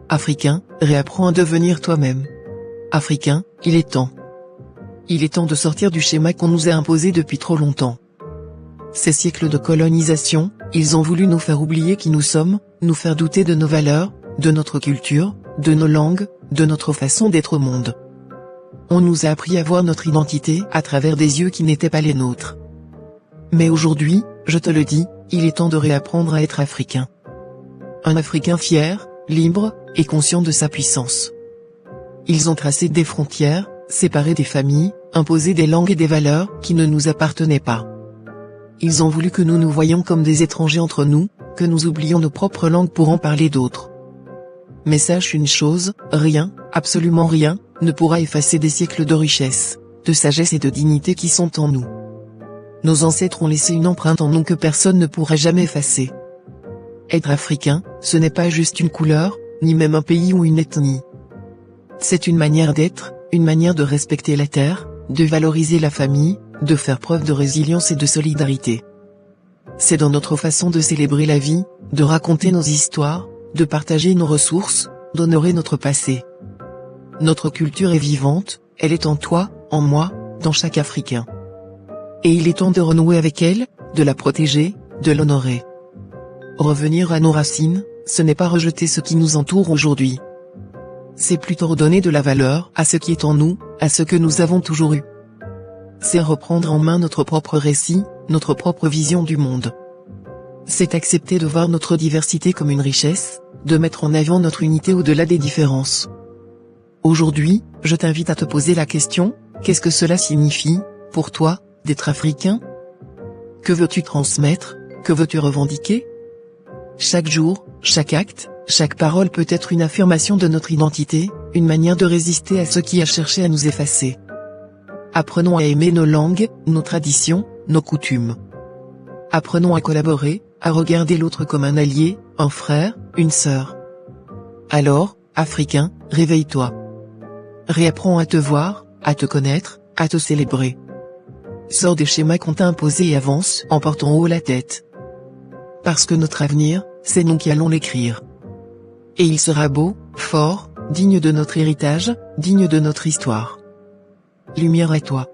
Africain, réapprends à devenir toi-même. Africain, il est temps. Il est temps de sortir du schéma qu'on nous a imposé depuis trop longtemps. Ces siècles de colonisation, ils ont voulu nous faire oublier qui nous sommes, nous faire douter de nos valeurs, de notre culture, de nos langues, de notre façon d'être au monde. On nous a appris à voir notre identité à travers des yeux qui n'étaient pas les nôtres. Mais aujourd'hui, je te le dis, il est temps de réapprendre à être africain. Un Africain fier, libre, et conscient de sa puissance. Ils ont tracé des frontières, séparé des familles, imposé des langues et des valeurs qui ne nous appartenaient pas. Ils ont voulu que nous nous voyions comme des étrangers entre nous, que nous oublions nos propres langues pour en parler d'autres. Mais sache une chose, rien, absolument rien, ne pourra effacer des siècles de richesse, de sagesse et de dignité qui sont en nous. Nos ancêtres ont laissé une empreinte en nous que personne ne pourra jamais effacer. Être africain, ce n'est pas juste une couleur, ni même un pays ou une ethnie. C'est une manière d'être, une manière de respecter la terre, de valoriser la famille, de faire preuve de résilience et de solidarité. C'est dans notre façon de célébrer la vie, de raconter nos histoires, de partager nos ressources, d'honorer notre passé. Notre culture est vivante, elle est en toi, en moi, dans chaque Africain. Et il est temps de renouer avec elle, de la protéger, de l'honorer. Revenir à nos racines, ce n'est pas rejeter ce qui nous entoure aujourd'hui. C'est plutôt redonner de la valeur à ce qui est en nous, à ce que nous avons toujours eu. C'est reprendre en main notre propre récit, notre propre vision du monde. C'est accepter de voir notre diversité comme une richesse, de mettre en avant notre unité au-delà des différences. Aujourd'hui, je t'invite à te poser la question, qu'est-ce que cela signifie, pour toi, d'être africain? Que veux-tu transmettre, que veux-tu revendiquer? Chaque jour, chaque acte, chaque parole peut être une affirmation de notre identité, une manière de résister à ce qui a cherché à nous effacer. Apprenons à aimer nos langues, nos traditions, nos coutumes. Apprenons à collaborer, à regarder l'autre comme un allié, un frère, une sœur. Alors, Africain, réveille-toi. Réapprends à te voir, à te connaître, à te célébrer. Sors des schémas qu'on t'a imposés et avance en portant haut la tête. Parce que notre avenir, c'est nous qui allons l'écrire. Et il sera beau, fort, digne de notre héritage, digne de notre histoire. Lumière à toi.